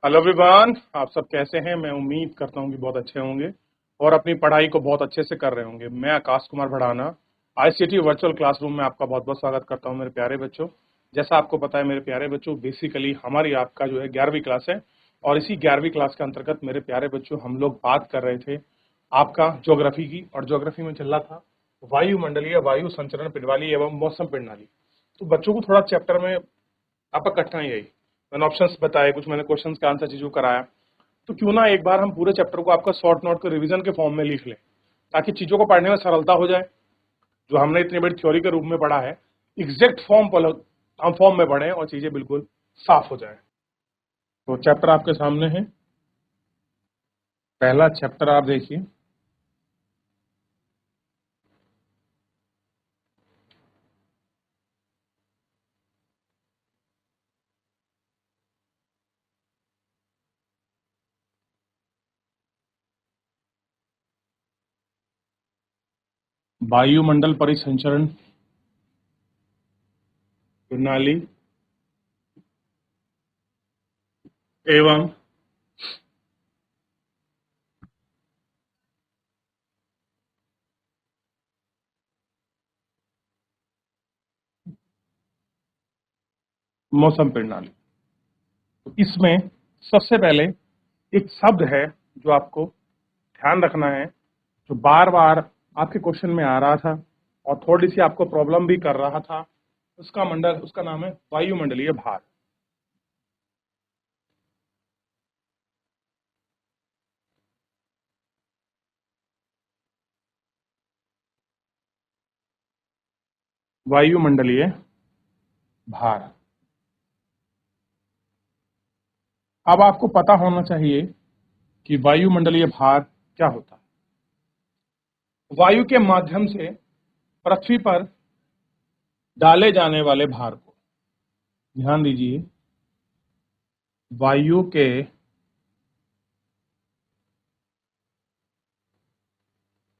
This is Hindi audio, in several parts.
हेलो एवरीवन, आप सब कैसे हैं। मैं उम्मीद करता हूं कि बहुत अच्छे होंगे और अपनी पढ़ाई को बहुत अच्छे से कर रहे होंगे। मैं Akash Kumar Bhadana ICT virtual classroom में आपका बहुत बहुत स्वागत करता हूं मेरे प्यारे बच्चों। जैसा आपको पता है मेरे प्यारे बच्चों, बेसिकली हमारी आपका जो है 11वीं क्लास है और इसी 11वीं क्लास के अंतर्गत मेरे प्यारे बच्चों हम लोग बात कर रहे थे आपका ज्योग्राफी की। और ज्योग्राफी में चल रहा था वायुमंडलीय, वायु संचरण प्रणाली एवं मौसम प्रणाली। तो बच्चों को थोड़ा चैप्टर में आपका कठिनाई आई। मैंने ऑप्शंस बताए, कुछ मैंने क्वेश्चंस का आंसर चीजों कराया। तो क्यों ना एक बार हम पूरे चैप्टर को आपका शॉर्ट नोट के रिवीजन के फॉर्म में लिख लें, ताकि चीजों को पढ़ने में सरलता हो जाए। जो हमने इतनी बड़ी थ्योरी के रूप में पढ़ा है, एग्जैक्ट फॉर्म पर हम फॉर्म में पढ़ें और चीजें बिल्कुल साफ हो जाए। तो चैप्टर आपके सामने है। पहला चैप्टर आप देखिए, वायुमंडल परिसंचरण प्रणाली एवं मौसम प्रणाली। तो इसमें सबसे पहले एक शब्द है जो आपको ध्यान रखना है, जो बार बार आपके क्वेश्चन में आ रहा था और थोड़ी सी आपको प्रॉब्लम भी कर रहा था। उसका नाम है वायुमंडलीय भार। वायुमंडलीय भार। अब आपको पता होना चाहिए कि वायुमंडलीय भार क्या होता है। वायु के माध्यम से पृथ्वी पर डाले जाने वाले भार को, ध्यान दीजिए, वायु के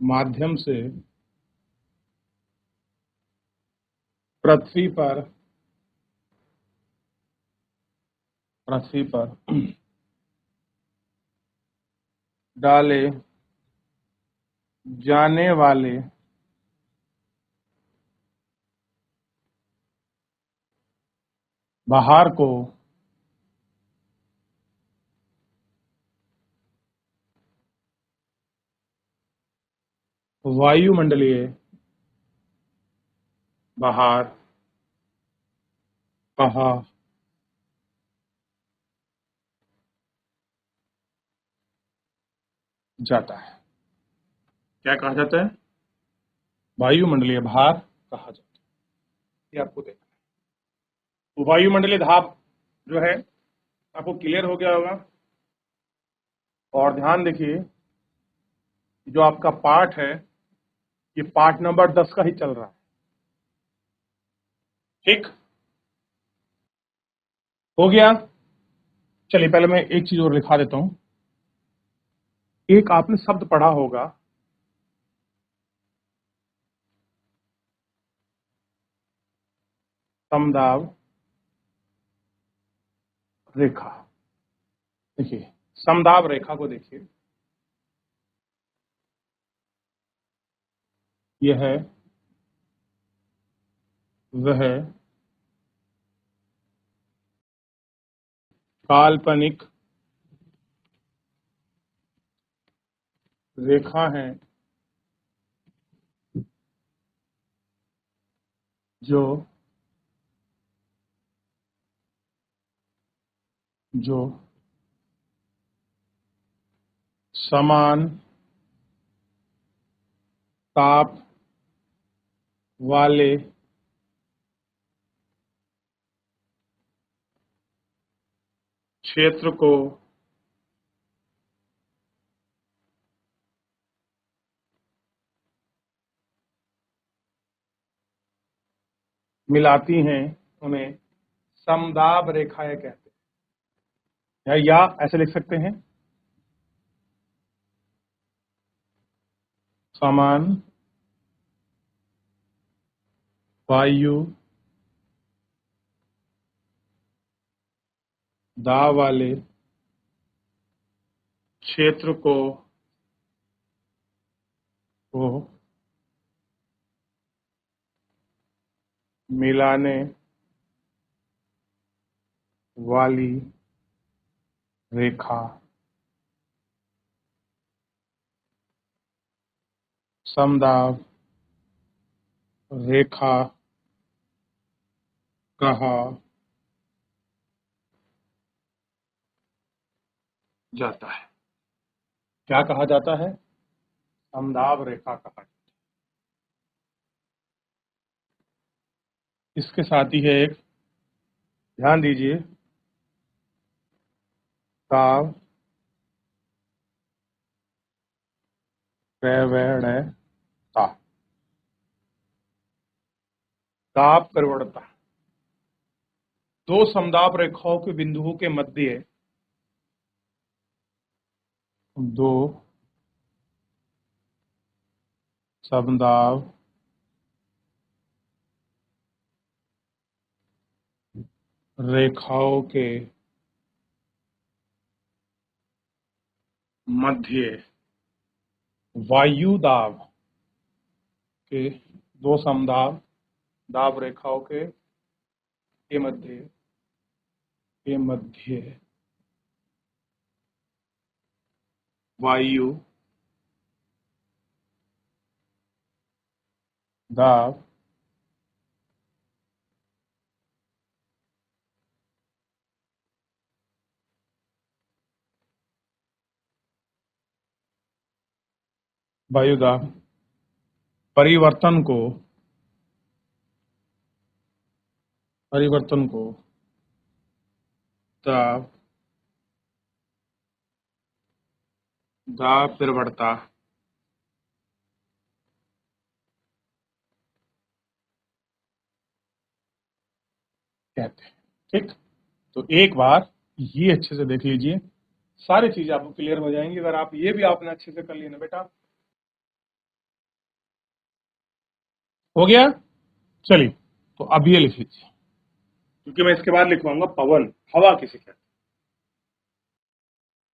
माध्यम से पृथ्वी पर पृथ्वी पर डाले जाने वाले भार को वायुमंडलीय भार कहा जाता है। क्या कहा जाता है? वायुमंडलीय भार कहा जाता है। ये आपको देखना है। तो वायुमंडलीय दाब जो है आपको क्लियर हो गया होगा। और ध्यान देखिए, जो आपका पार्ट है ये पार्ट नंबर 10 का ही चल रहा है। ठीक हो गया। चलिए पहले मैं एक चीज और लिखा देता हूं। एक आपने शब्द पढ़ा होगा, समदाब रेखा। देखिए, समदाब रेखा को देखिए, यह वह काल्पनिक रेखा है जो जो समान ताप वाले क्षेत्र को मिलाती हैं, उन्हें समदाब रेखाएं कहते हैं। या ऐसे लिख सकते हैं, समान वायु दाब वाले क्षेत्र को मिलाने वाली रेखा समदाब रेखा कहा जाता है। क्या कहा जाता है? समदाब रेखा कहा जाता है। इसके साथ ही है एक, ध्यान दीजिए, ताप प्रवणता। ताप प्रवणता दो समदाब रेखाओं के बिंदुओं के मध्य दो समदाब रेखाओं के मध्य वायु दाब के दो समदाब दाब रेखाओं के मध्य वायु दाब वायु दाब परिवर्तन को दाब दाब प्रवणता कहते हैं। ठीक, तो एक बार ये अच्छे से देख लीजिए, सारी चीजें आपको क्लियर हो जाएंगी अगर आप ये भी आपने अच्छे से कर लिया ना बेटा। हो गया? चलिए, तो अब ये लिख लीजिए, क्योंकि मैं इसके बाद लिखवाऊंगा पवन, हवा किसे कहते हैं।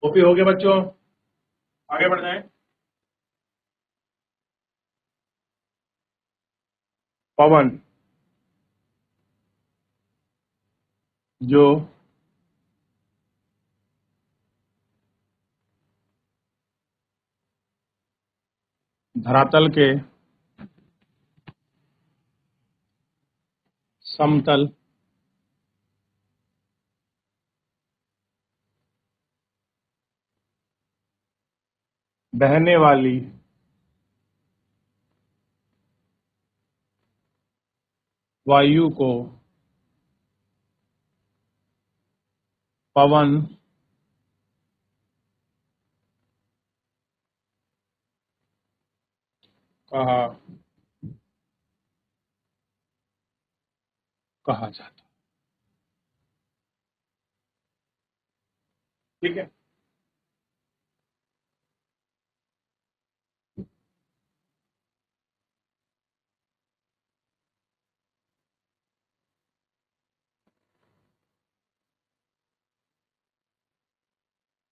कॉपी हो गया बच्चों? आगे बढ़ जाए। पवन जो धरातल के समतल बहने वाली वायु को पवन कहा कहा जाता। ठीक है,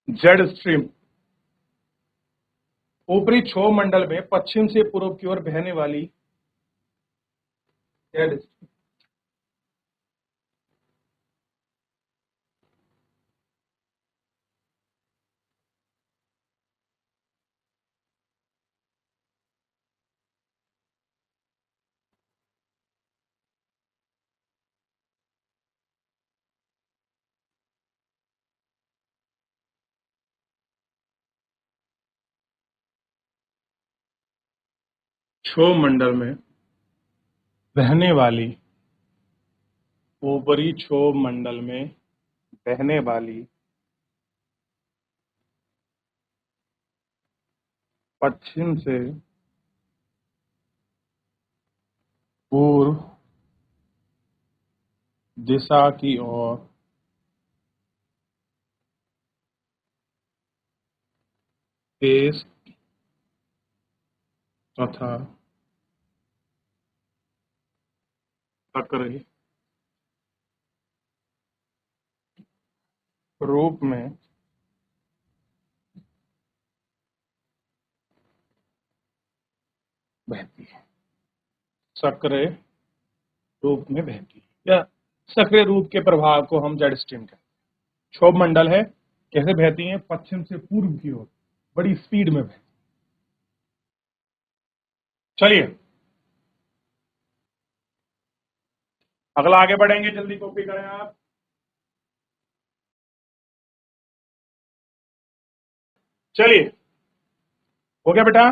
जेड स्ट्रीम ऊपरी क्षोभ मंडल में पश्चिम से पूर्व की ओर बहने वाली जेड क्षोभ मंडल में बहने वाली ऊपरी क्षोभ मंडल में बहने वाली पश्चिम से पूर्व दिशा की ओर तेज तथा सक्रिय रूप में बहती है, सक्रिय रूप में बहती है, या सक्रिय रूप के प्रभाव को हम जेट स्ट्रीम कहते हैं। क्षोभ मंडल है, कैसे बहती है? पश्चिम से पूर्व की ओर बड़ी स्पीड में बहती। चलिए अगला आगे बढ़ेंगे, जल्दी कॉपी करें आप। चलिए, हो गया बेटा,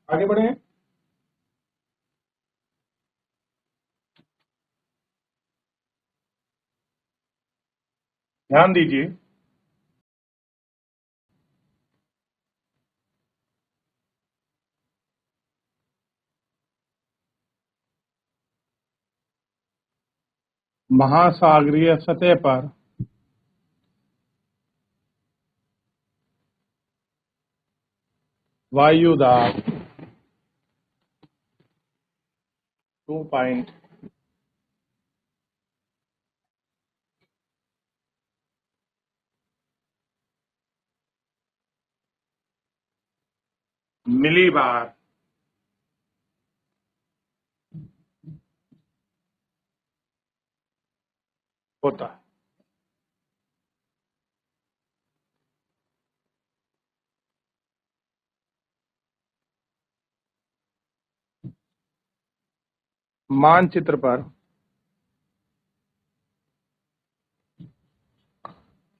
आगे बढ़े। ध्यान दीजिए, महासागरीय सतह पर वायु दाब 2 मिलीबार होता है। मानचित्र पर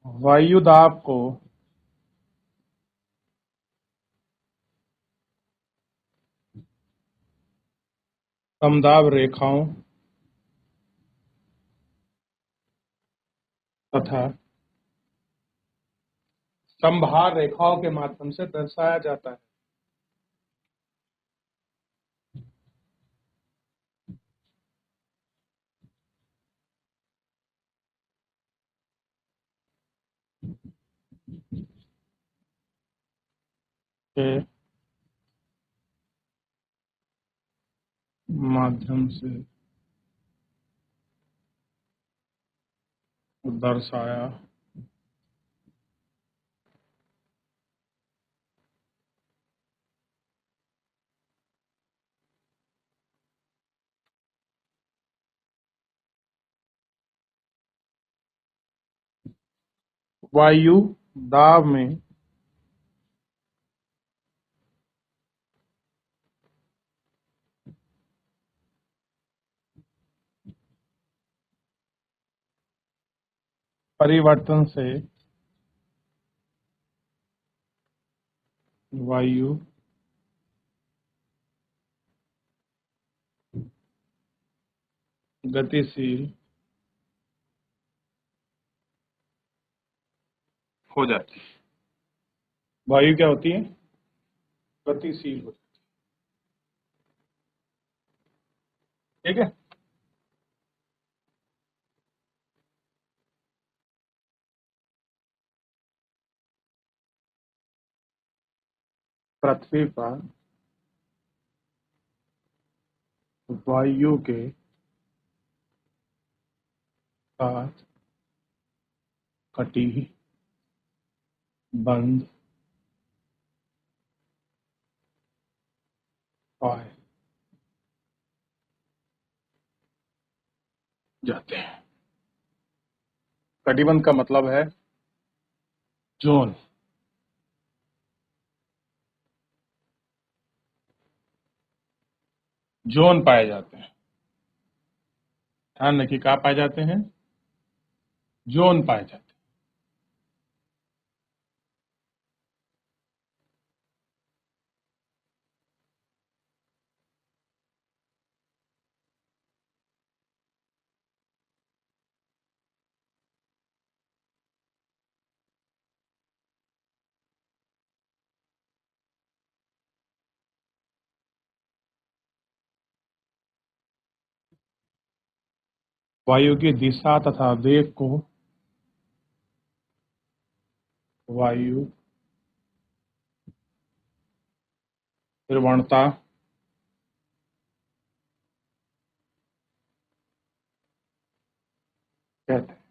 वायु दाब को समदाब रेखाओं तथा समभार रेखाओं के माध्यम से दर्शाया जाता है। के माध्यम से दर्शाया वायु दाब में परिवर्तन से वायु गतिशील हो जाती है। वायु क्या होती है? गतिशील हो जाती है। ठीक है, पृथ्वी पर वायु के साथ कटी बंध पाए जाते हैं। कटिबंध का मतलब है जोन। जोन पाए जाते हैं, ध्यान रखिए, कहाँ पाए जाते हैं? जोन पाए जाते हैं। वायु की दिशा तथा वेग को वायु प्रवणता कहते हैं।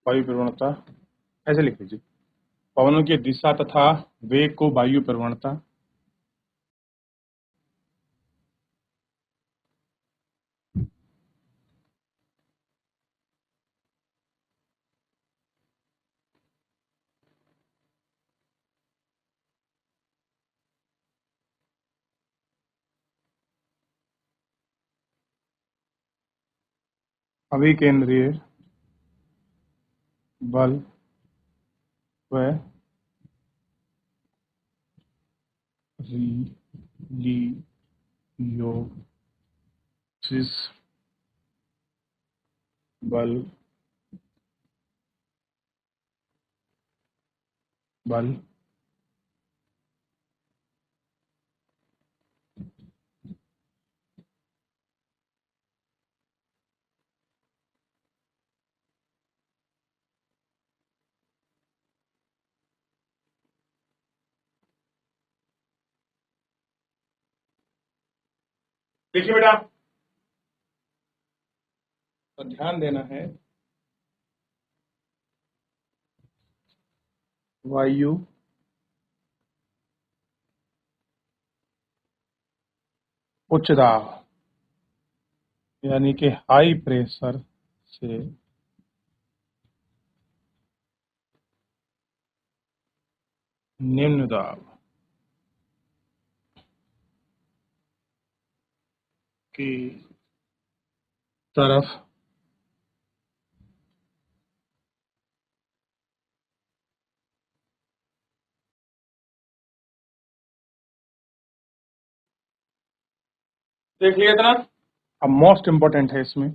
वायु प्रवणता ऐसे लिख लीजिए, पवनों की दिशा तथा वेग को वायु प्रवणता। अभिकेंद्रीय बल व रिलीयोसिस बल देखिए बेटा, तो ध्यान देना है, वायु उच्च दाब यानी कि हाई प्रेशर से निम्न दाब की तरफ देख लिया इतना। अब मोस्ट इंपॉर्टेंट है इसमें,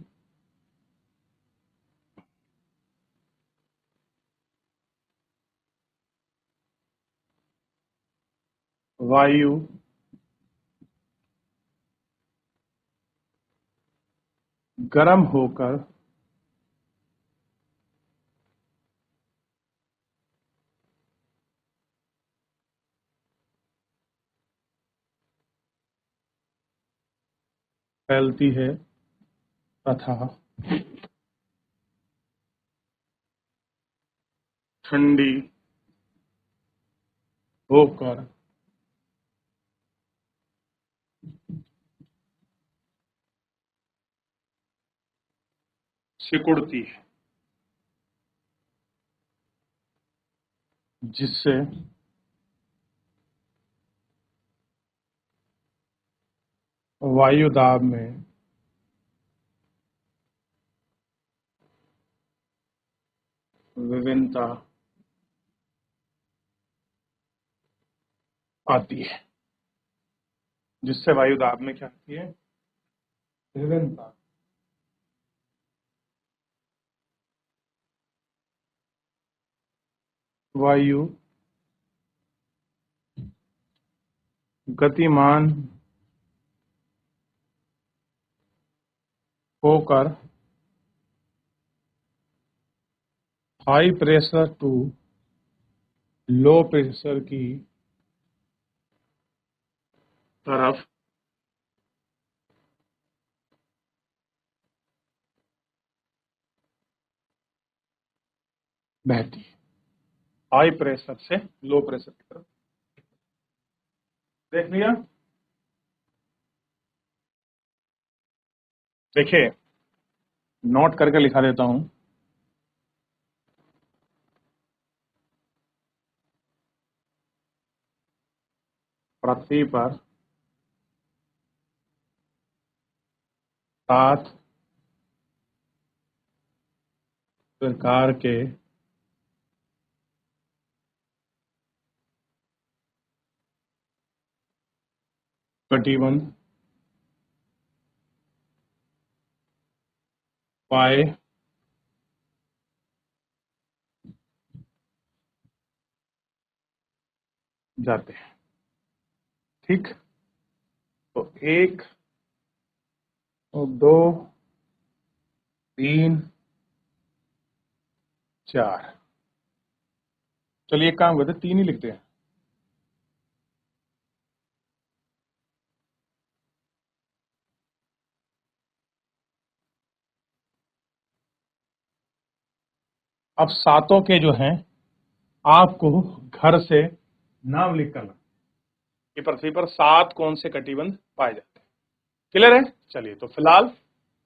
वायु गर्म होकर फैलती है तथा ठंडी होकर सिकुड़ती है, जिससे वायु दाब में विभिन्नता आती है। जिससे वायु दाब में क्या आती है? विभिन्नता। वायु गतिमान होकर high pressure to low pressure की तरफ बहती है। हाई प्रेशर से लो प्रेशर की तरफ। देख लिया? देखिए, नोट करके लिखा देता हूं। पृथ्वी पर 7 प्रकार के कटिबंध पाए जाते हैं। ठीक, तो 1 और 2 3 4। चलिए एक काम करते हैं, 3 ही लिखते हैं। अब सातों के जो हैं आपको घर से नाम लिख कर लाना कि पृथ्वी पर 7 कौन से कटिबंध पाए जाते हैं। क्लियर है? चलिए, तो फिलहाल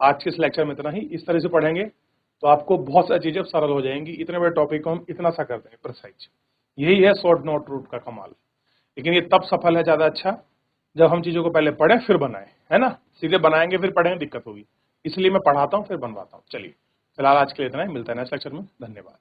आज के इस लेक्चर में इतना ही। इस तरह से पढ़ेंगे तो आपको बहुत सारी चीजें सरल हो जाएंगी। इतने बड़े टॉपिक को हम इतना सा कर देंगे प्रिसाइज। यही है शॉर्ट नोट रूट का कमाल। लेकिन ये तब सफल है ज्यादा अच्छा जब हम चीजों को पहले पढ़ें फिर बनाएं, है ना। सीधे बनाएंगे फिर पढ़ेंगे दिक्कत होगी, इसलिए मैं पढ़ाता हूं फिर बनवाता हूं। चलिए, फिलहाल आज के लिए इतना ही। मिलता है नेक्स्ट लेक्चर में। धन्यवाद।